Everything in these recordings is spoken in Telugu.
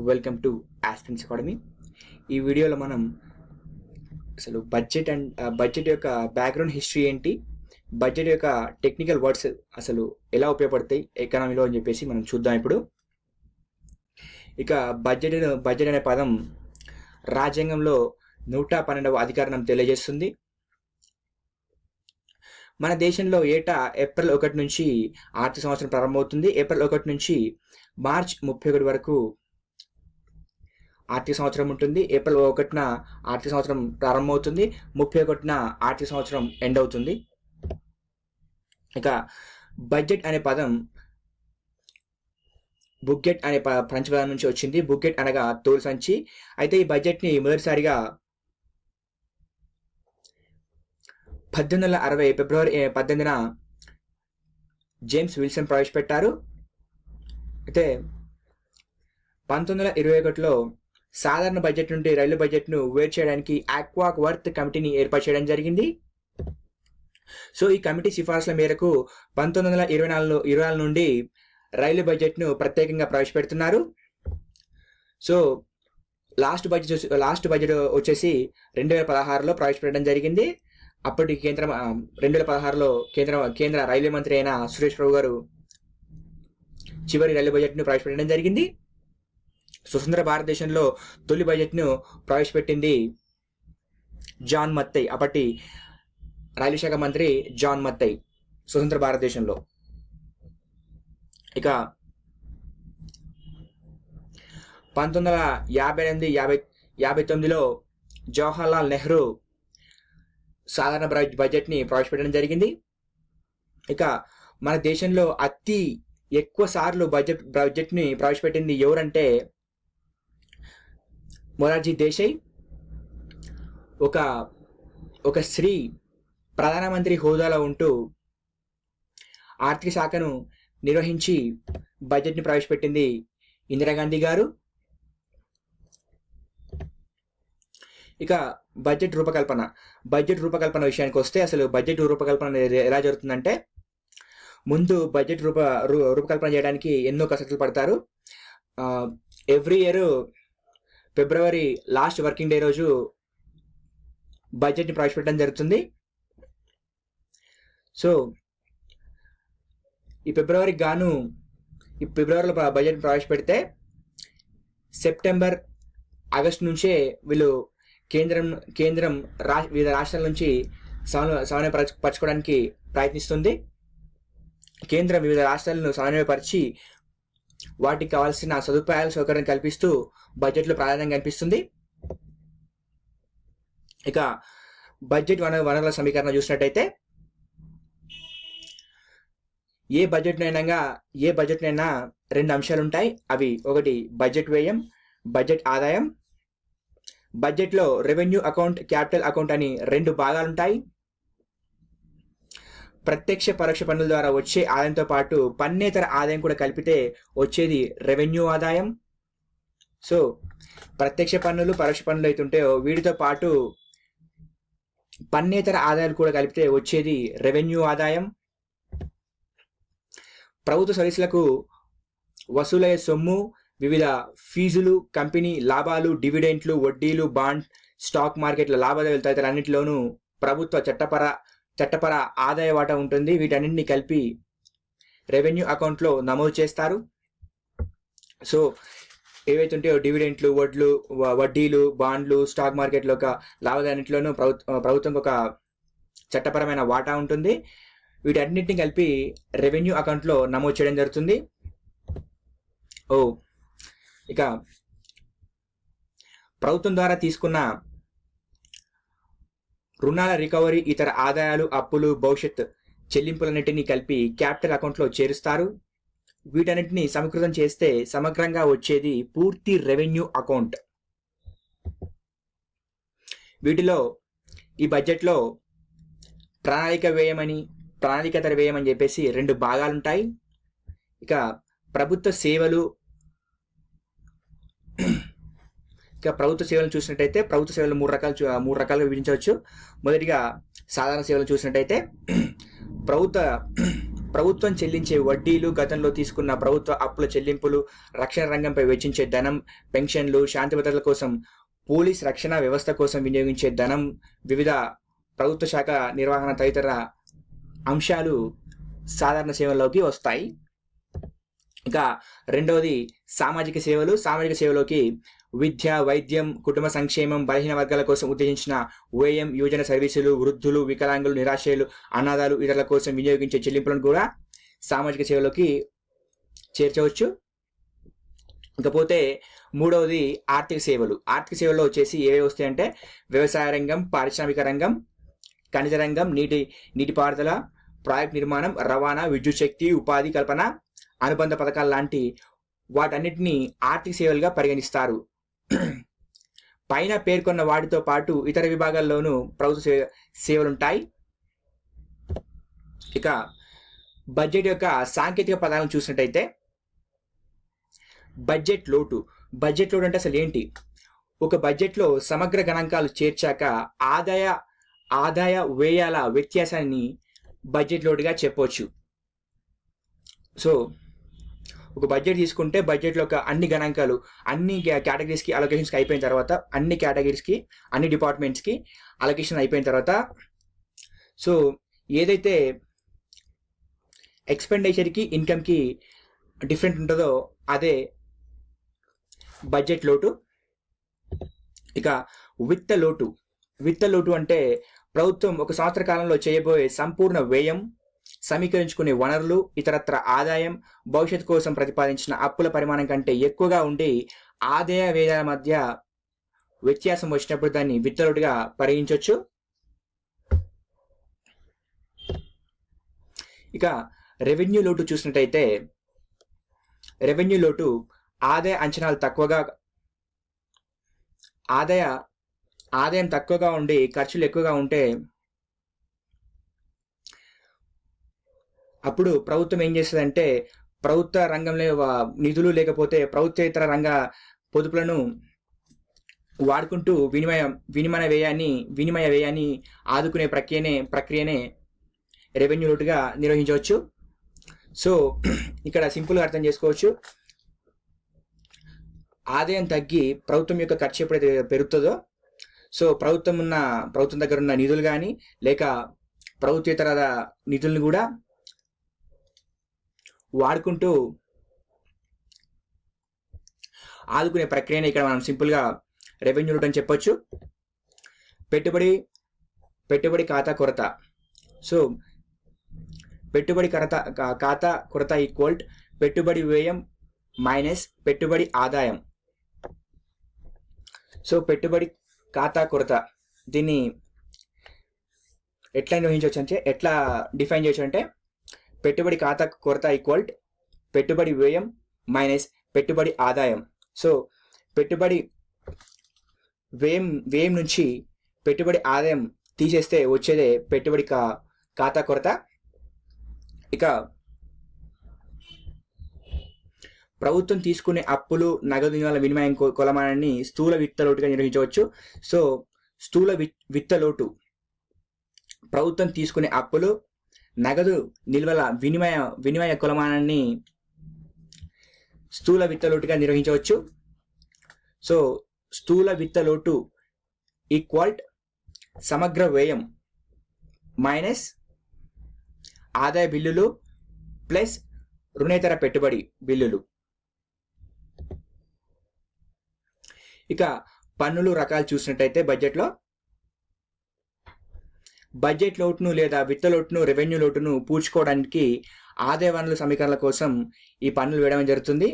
Welcome to aspirants academy. ఈ వీడియోలో మనం అసలు బడ్జెట్ యొక్క బ్యాక్గ్రౌండ్ హిస్టరీ ఏంటి, బడ్జెట్ యొక్క టెక్నికల్ వర్డ్స్ అసలు ఎలా ఉపయోగపడతాయి ఎకానమీలో అని చెప్పేసి మనం చూద్దాం. ఇప్పుడు ఇక బడ్జెట్ అనే పదం రాజ్యాంగంలో 112వ అధికరణం తెలియజేస్తుంది. మన దేశంలో ఏటా ఏప్రిల్ 1 నుంచి ఆర్థిక సంవత్సరం ప్రారంభమవుతుంది. ఏప్రిల్ 1 నుంచి మార్చ్ 31 వరకు ఆర్థిక సంవత్సరం ఉంటుంది. ఏప్రిల్ 1న ఆర్థిక సంవత్సరం ప్రారంభమవుతుంది, 31న ఆర్థిక సంవత్సరం ఎండ్ అవుతుంది. ఇక బడ్జెట్ అనే పదం బుగ్గెట్ అనే ఫ్రెంచ్ పదం నుంచి వచ్చింది. బుగ్గెట్ అనగా తోలు సంచి. అయితే ఈ బడ్జెట్ని మొదటిసారిగా 1860 ఫిబ్రవరి 18న జేమ్స్ విల్సన్ ప్రవేశపెట్టారు. అయితే 1921లో సాధారణ బడ్జెట్ నుండి రైల్వే బడ్జెట్ను వేరు చేయడానికి ఆక్వావర్త్ కమిటీని ఏర్పాటు చేయడం జరిగింది. సో ఈ కమిటీ సిఫార్సుల మేరకు 1924 నుండి రైల్వే బడ్జెట్ను ప్రత్యేకంగా ప్రవేశపెడుతున్నారు. సో లాస్ట్ బడ్జెట్ వచ్చేసి 2016లో ప్రవేశపెట్టడం జరిగింది. అప్పటి 2016లో కేంద్ర రైల్వే మంత్రి అయిన సురేష్ ప్రభు గారు చివరి రైల్వే బడ్జెట్ను ప్రవేశపెట్టడం జరిగింది. స్వతంత్ర భారతదేశంలో తొలి బడ్జెట్ను ప్రవేశపెట్టింది జాన్ మత్తై, అప్పటి రైల్వే శాఖ మంత్రి జాన్ మత్తై స్వతంత్ర భారతదేశంలో. ఇక 1958-59లో జవహర్లాల్ నెహ్రూ సాధారణ బడ్జెట్ని ప్రవేశపెట్టడం జరిగింది. ఇక మన దేశంలో అతి ఎక్కువ సార్లు బడ్జెట్ని ప్రవేశపెట్టింది ఎవరంటే మొరార్జీ దేశాయ్. ఒక స్త్రీ ప్రధానమంత్రి హోదాలో ఉంటూ ఆర్థిక శాఖను నిర్వహించి బడ్జెట్ని ప్రవేశపెట్టింది ఇందిరాగాంధీ గారు. ఇక బడ్జెట్ రూపకల్పన విషయానికి వస్తే అసలు బడ్జెట్ రూపకల్పన ఎలా జరుగుతుందంటే, ముందు బడ్జెట్ రూపకల్పన చేయడానికి ఎన్నో కసరత్తులు పడతారు. Every year February last working day రోజు బడ్జెట్ని ప్రవేశపెట్టడం జరుగుతుంది. సో ఈ ఫిబ్రవరిలో బడ్జెట్ ప్రవేశపెడితే సెప్టెంబర్ ఆగస్టు నుంచే వీళ్ళు కేంద్రం వివిధ రాష్ట్రాల నుంచి సమన్వయపరచుకోవడానికి ప్రయత్నిస్తుంది. కేంద్రం వివిధ రాష్ట్రాలను సమన్వయపరిచి వాటికి కావాల్సిన సౌకర్యం కల్పిస్తూ బడ్జెట్లో ప్రాధాన్యం కనిపిస్తుంది. ఇక బడ్జెట్ వనరుల సమీకరణ చూసినట్టయితే ఏ బడ్జెట్నైనా రెండు అంశాలు ఉంటాయి. అవి ఒకటి బడ్జెట్ వ్యయం, బడ్జెట్ ఆదాయం. బడ్జెట్లో రెవెన్యూ అకౌంట్, క్యాపిటల్ అకౌంట్ అని రెండు భాగాలుంటాయి. ప్రత్యక్ష పరోక్ష పన్నుల ద్వారా వచ్చే ఆదాయంతో పాటు పన్నేతర ఆదాయం కూడా కలిపితే వచ్చేది రెవెన్యూ ఆదాయం. సో ప్రత్యక్ష పన్నులు, పరోక్ష పన్నులు అవుతుంటాయో వీటితో పాటు పన్నేతర ఆదాయాలు కూడా కలిపితే వచ్చేది రెవెన్యూ ఆదాయం. ప్రభుత్వ సర్వీసులకు వసూలయ్యే సొమ్ము, వివిధ ఫీజులు, కంపెనీ లాభాలు, డివిడెంట్లు, వడ్డీలు, బాండ్, స్టాక్ మార్కెట్ల లావాదేవీలు తదితర అన్నింటిలోనూ ప్రభుత్వ చట్టపర ఆదాయ వాటా ఉంటుంది. వీటన్నింటినీ కలిపి రెవెన్యూ అకౌంట్లో నమోదు చేస్తారు. సో ఏవైతే ఉంటాయో డివిడెంట్లు, వడ్డీలు, బాండ్లు, స్టాక్ మార్కెట్లో ఒక లావాదేవీలన్నింటిలోనూ ప్రభుత్వం ఒక చట్టపరమైన వాటా ఉంటుంది. వీటన్నింటినీ కలిపి రెవెన్యూ అకౌంట్లో నమోదు చేయడం జరుగుతుంది. ఇక ప్రభుత్వం ద్వారా తీసుకున్న రుణాల రికవరీ, ఇతర ఆదాయాలు, అప్పులు, భవిష్యత్ చెల్లింపులన్నింటినీ కలిపి క్యాపిటల్ అకౌంట్లో చేరుస్తారు. వీటన్నిటిని సమీకృతం చేస్తే సమగ్రంగా వచ్చేది పూర్తి రెవెన్యూ అకౌంట్. వీటిలో ఈ బడ్జెట్లో ప్రణాళికేతర వ్యయం అని చెప్పేసి రెండు భాగాలుంటాయి. ఇక ప్రభుత్వ సేవలను చూసినట్టయితే ప్రభుత్వ సేవలు మూడు రకాలుగా విభజించవచ్చు. మొదటిగా సాధారణ సేవలను చూసినట్టయితే ప్రభుత్వం చెల్లించే వడ్డీలు, గతంలో తీసుకున్న ప్రభుత్వ అప్పుల చెల్లింపులు, రక్షణ రంగంపై వెచ్చించే ధనం, పెన్షన్లు, శాంతి భద్రతల కోసం, పోలీస్ రక్షణ వ్యవస్థ కోసం వినియోగించే ధనం, వివిధ ప్రభుత్వ శాఖ నిర్వహణ తదితర అంశాలు సాధారణ సేవల్లోకి వస్తాయి. ఇక రెండవది సామాజిక సేవలు. సామాజిక సేవలోకి విద్య, వైద్యం, కుటుంబ సంక్షేమం, బలహీన వర్గాల కోసం ఉద్దేశించిన వ్యయం, యోజన సర్వీసులు, వృద్ధులు, వికలాంగులు, నిరాశ్రయులు, అనాథాలు, ఇతరుల కోసం వినియోగించే చెల్లింపులను కూడా సామాజిక సేవలోకి చేర్చవచ్చు. ఇకపోతే మూడవది ఆర్థిక సేవలు. ఆర్థిక సేవల్లో వచ్చేసి ఏవేవి వస్తాయంటే వ్యవసాయ రంగం, పారిశ్రామిక రంగం, ఖనిజ రంగం, నీటిపారుదల, ప్రాజెక్ట్ నిర్మాణం, రవాణా, విద్యుత్ శక్తి, ఉపాధి కల్పన, అనుబంధ పథకాలు లాంటి వాటన్నిటిని ఆర్థిక సేవలుగా పరిగణిస్తారు. పైన పేర్కొన్న వాటితో పాటు ఇతర విభాగాల్లోనూ ప్రభుత్వ సేవలుంటాయి. ఇక బడ్జెట్ యొక్క సాంకేతిక పదాలను చూసినట్టయితే బడ్జెట్ లోటు. బడ్జెట్ లోటు అంటే అసలు ఏంటి? ఒక బడ్జెట్లో సమగ్ర గణాంకాలు చేర్చాక ఆదాయ వ్యయాల వ్యత్యాసాన్ని బడ్జెట్ లోటుగా చెప్పవచ్చు. సో ఒక బడ్జెట్ తీసుకుంటే బడ్జెట్లో ఒక అన్ని గణాంకాలు అన్ని కేటగిరీస్కి అలొకేషన్స్కి అయిపోయిన తర్వాత, అన్ని కేటగిరీస్కి అన్ని డిపార్ట్మెంట్స్కి అలొకేషన్ అయిపోయిన తర్వాత, సో ఏదైతే ఎక్స్పెండిచర్కి ఇన్కమ్కి డిఫరెంట్ ఉంటుందో అదే బడ్జెట్ లోటు. ఇక విత్త లోటు. విత్త లోటు అంటే ప్రభుత్వం ఒక సంవత్సర కాలంలో చేయబోయే సంపూర్ణ వ్యయం, సమీకరించుకునే వనరులు, ఇతరత్ర ఆదాయం, భవిష్యత్తు కోసం ప్రతిపాదించిన అప్పుల పరిమాణం కంటే ఎక్కువగా ఉండి ఆదాయ వ్యయాల మధ్య వ్యత్యాసం వచ్చినప్పుడు దాన్ని విత్తలోటుగా పరిగణించవచ్చు. ఇక రెవెన్యూ లోటు చూసినట్టయితే రెవెన్యూ లోటు ఆదాయ అంచనాలు ఆదాయం తక్కువగా ఉండి ఖర్చులు ఎక్కువగా ఉంటే అప్పుడు ప్రభుత్వం ఏం చేస్తుందంటే ప్రభుత్వ రంగంలో నిధులు లేకపోతే ప్రభుత్వేతర రంగ పొదుపులను వాడుకుంటూ వినిమయ వ్యయాన్ని ఆదుకునే ప్రక్రియనే రెవెన్యూ లోటుగా నిర్వహించవచ్చు. సో ఇక్కడ సింపుల్గా అర్థం చేసుకోవచ్చు. ఆదాయం తగ్గి ప్రభుత్వం యొక్క ఖర్చు ఎప్పుడైతే పెరుగుతుందో, సో ప్రభుత్వం దగ్గర ఉన్న నిధులు కానీ లేక ప్రభుత్వేతర నిధులను కూడా వాడుకుంటూ ఆదుకునే ప్రక్రియనే ఇక్కడ మనం సింపుల్గా రెవెన్యూ లోటు అని చెప్పొచ్చు. పెట్టుబడి ఖాతా కొరత. సో పెట్టుబడి ఖాతా కొరత ఈక్వల్ పెట్టుబడి వ్యయం మైనస్ పెట్టుబడి ఆదాయం. సో పెట్టుబడి ఖాతా కొరత దీన్ని ఎట్లా నిర్వహించవచ్చు అంటే ఎట్లా డిఫైన్ చేయొచ్చు అంటే పెట్టుబడి ఖాతా కొరత ఈక్వల్ పెట్టుబడి వ్యయం మైనస్ పెట్టుబడి ఆదాయం. సో పెట్టుబడి వ్యయం నుంచి పెట్టుబడి ఆదాయం తీసేస్తే వచ్చేదే పెట్టుబడి ఖాతా కొరత. ఇక ప్రభుత్వం తీసుకునే అప్పులు, నగదు నిల్వల వినిమయం కొలమానాన్ని స్థూల విత్తలోటుగా నిర్వహించవచ్చు. సో స్థూల విత్తలోటు ప్రభుత్వం తీసుకునే అప్పులు, నగదు నిల్వల వినిమయ కొలమానాన్ని స్థూల విత్తలోటుగా నిర్వహించవచ్చు. సో స్థూల విత్తలోటు ఈక్వల్ సమగ్ర వ్యయం మైనస్ ఆదాయ బిల్లులు ప్లస్ రుణేతర పెట్టుబడి బిల్లులు. ఇక పన్నులు రకాలు చూసినట్టయితే బడ్జెట్ లోటును లేదా విత్త లోటును, రెవెన్యూ లోటును పూడ్చుకోవడానికి ఆదాయ వనరుల సమీకరణల కోసం ఈ పన్నులు వేయడం జరుగుతుంది.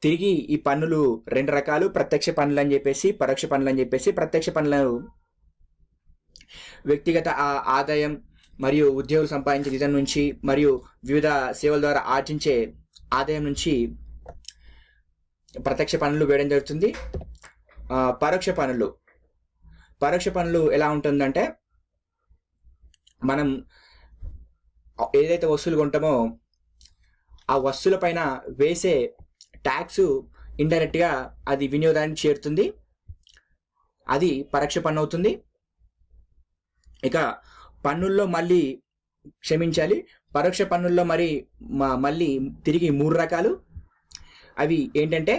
తిరిగి ఈ పన్నులు రెండు రకాలు, ప్రత్యక్ష పన్నులు అని చెప్పేసి, పరోక్ష పన్నులు అని చెప్పేసి. ప్రత్యక్ష పన్నులు వ్యక్తిగత ఆదాయం మరియు ఉద్యోగులు సంపాదించే జీతం నుంచి మరియు వివిధ సేవల ద్వారా ఆర్జించే ఆదాయం నుంచి ప్రత్యక్ష పన్నులు వేయడం జరుగుతుంది. పరోక్ష పన్నులు ఎలా ఉంటుందంటే మనం ఏదైతే వస్తువులు కొంటామో ఆ వస్తువుల పైన వేసే ట్యాక్స్ ఇండైరెక్ట్గా అది వినియోగానికి చేరుతుంది, అది పరోక్ష పన్ను అవుతుంది. ఇక పన్నుల్లో పరోక్ష పన్నుల్లో మళ్ళీ తిరిగి 3 రకాలు. అవి ఏంటంటే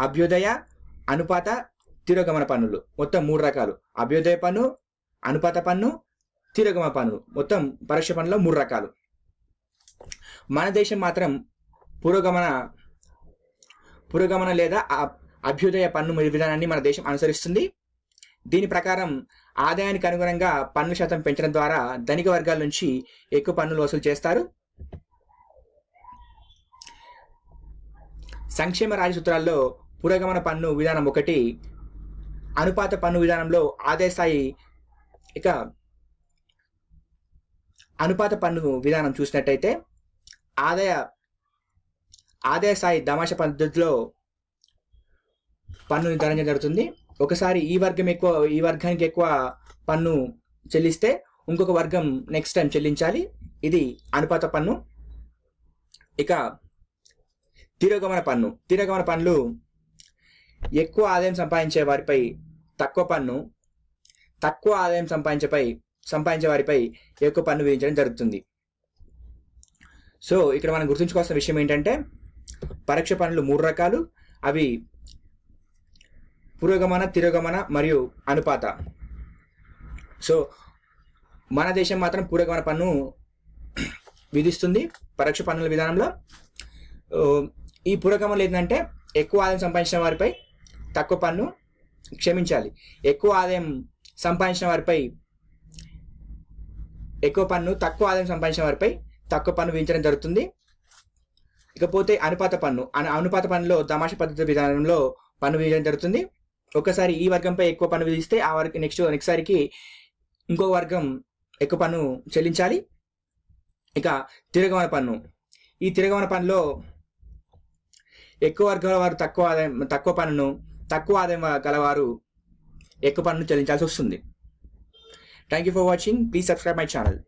అభ్యుదయ, అనుపాత, తిరోగమన పన్నులు. మొత్తం 3 రకాలు. అభ్యుదయ పన్ను, అనుపాత పన్ను, తిరోగమన పన్ను. మొత్తం పరోక్ష పన్నులో 3 రకాలు. మన దేశం మాత్రం పురోగమన లేదా అభ్యుదయ పన్ను విధానాన్ని మన దేశం అనుసరిస్తుంది. దీని ప్రకారం ఆదాయానికి అనుగుణంగా పన్ను శాతం పెంచడం ద్వారా ధనిక వర్గాల నుంచి ఎక్కువ పన్నులు వసూలు చేస్తారు. సంక్షేమ రాజ్య సూత్రాల్లో పురోగమన పన్ను విధానం 1, అనుపాత పన్ను విధానంలో ఆదాయ స్థాయి. ఇక అనుపాత పన్ను విధానం చూసినట్టయితే ఆదాయ స్థాయి దామాషా పద్ధతిలో పన్ను నిర్ధారణ జరుగుతుంది. ఒకసారి ఈ వర్గానికి ఎక్కువ పన్ను చెల్లిస్తే ఇంకొక వర్గం నెక్స్ట్ టైం చెల్లించాలి. ఇది అనుపాత పన్ను. ఇక తిరోగమన పన్నులు ఎక్కువ ఆదాయం సంపాదించే వారిపై తక్కువ పన్ను, తక్కువ ఆదాయం సంపాదించే వారిపై ఎక్కువ పన్ను విధించడం జరుగుతుంది. సో ఇక్కడ మనం గుర్తుంచుకోవాల్సిన విషయం ఏంటంటే పరోక్ష పన్నులు 3 రకాలు. అవి పురోగమన, తిరోగమన మరియు అనుపాత. సో మన దేశం మాత్రం పురోగమన పన్ను విధిస్తుంది పరోక్ష పన్నుల విధానంలో. ఈ పురోగమనం ఏంటంటే ఎక్కువ ఆదాయం సంపాదించిన వారిపై తక్కువ పన్ను, ఎక్కువ ఆదాయం సంపాదించిన వారిపై ఎక్కువ పన్ను, తక్కువ ఆదాయం సంపాదించిన వారిపై తక్కువ పన్ను విధించడం జరుగుతుంది. ఇకపోతే అనుపాత పన్నులో దామాషా పద్ధతి విధానంలో పన్ను విధించడం జరుగుతుంది. ఒకసారి ఈ వర్గంపై ఎక్కువ పన్ను విధిస్తే ఆ వర్గం నెక్స్ట్ సారికి ఇంకో వర్గం ఎక్కువ పన్ను చెల్లించాలి. ఇక తిరోగమన పన్ను. ఈ తిరోగమన పన్నులో ఎక్కువ వర్గాల వారు తక్కువ పన్నును, తక్కువ ఆదాయం గలవారు ఎక్కువ పన్ను చెల్లించాల్సి వస్తుంది. Thank you for watching. Please subscribe my channel.